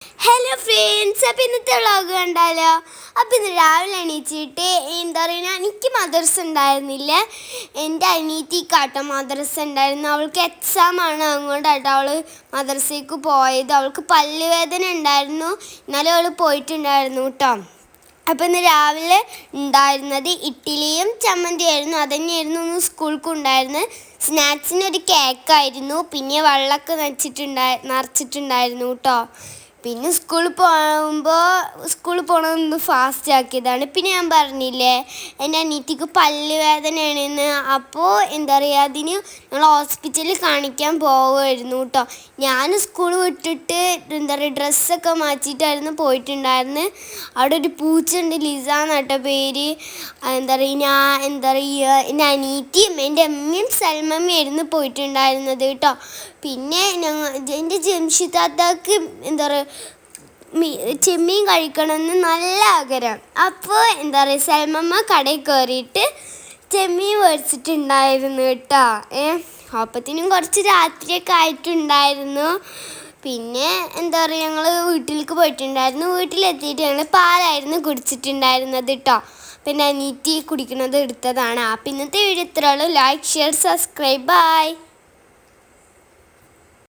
Hello friends, അപ്പോൾ ഇന്നത്തെ vlog കണ്ടാലോ? അപ്പോൾ ഇന്ന് രാവിലെ എണീച്ചിട്ട് എന്താ പറയുക, എനിക്ക് മദ്രസ ഉണ്ടായിരുന്നില്ല. എൻ്റെ അനിയത്തിക്കാട്ടോ മദ്രസ ഉണ്ടായിരുന്നു. അവൾക്ക് എക്സാമാണ്, അങ്ങോട്ടാട്ടോ അവൾ മദ്രസയ്ക്ക് പോയത്. അവൾക്ക് പല്ലുവേദന ഉണ്ടായിരുന്നു, എന്നാലും അവൾ പോയിട്ടുണ്ടായിരുന്നു കേട്ടോ. അപ്പോൾ ഇന്ന് രാവിലെ ഉണ്ടായിരുന്നത് ഇഡ്ഡലിയും ചമ്മന്തിയായിരുന്നു. അതുതന്നെയായിരുന്നു ഇന്ന് സ്കൂൾക്ക് ഉണ്ടായിരുന്നത്. സ്നാക്സിനൊരു കേക്കായിരുന്നു, പിന്നെ വെള്ളമൊക്കെ നിറച്ചിട്ടുണ്ടായിരുന്നു കേട്ടോ. പിന്നെ സ്കൂളിൽ പോകണമെന്ന് ഫാസ്റ്റ് ആക്കിയതാണ്. പിന്നെ ഞാൻ പറഞ്ഞില്ലേ എൻ്റെ അനിയത്തിക്ക് പല്ല് വേദനയാണെന്ന്. അപ്പോൾ എന്താ പറയുക, അതിന് ഞങ്ങൾ ഹോസ്പിറ്റലിൽ കാണിക്കാൻ പോവുമായിരുന്നു കേട്ടോ. ഞാൻ സ്കൂൾ വിട്ടിട്ട് എന്താ പറയുക ഡ്രസ്സൊക്കെ മാറ്റിയിട്ടായിരുന്നു പോയിട്ടുണ്ടായിരുന്നു. അവിടെ ഒരു പൂച്ചയുണ്ട്, ലിസ എന്നാട്ടോ പേര്. എന്താ പറയുക എൻ്റെ അനിയത്തിയും എൻ്റെ അമ്മയും സൽമമ്മയായിരുന്നു പോയിട്ടുണ്ടായിരുന്നത് കേട്ടോ. പിന്നെ എൻ്റെ ജംഷിദാത്താക്ക് എന്താ പറയുക ചെമ്മീൻ കഴിക്കണമെന്ന് നല്ല ആഗ്രഹം. അപ്പോൾ എന്താ പറയുക സൽമമ്മ കടയിൽ കയറിയിട്ട് ചെമ്മീൻ മേടിച്ചിട്ടുണ്ടായിരുന്നു കേട്ടോ. അപ്പത്തിനും കുറച്ച് രാത്രിയൊക്കെ ആയിട്ടുണ്ടായിരുന്നു. പിന്നെ എന്താ പറയുക ഞങ്ങൾ വീട്ടിലേക്ക് പോയിട്ടുണ്ടായിരുന്നു. വീട്ടിലെത്തിയിട്ട് ഞങ്ങൾ പാലായിരുന്നു കുടിച്ചിട്ടുണ്ടായിരുന്നത് കേട്ടോ. പിന്നെ അനിയത്തി കുടിക്കുന്നത് എടുത്തതാണ്. അപ്പം ഇന്നത്തെ വീഡിയോ ഇത്രയുള്ളൂ. Like, share, subscribe. ബൈ.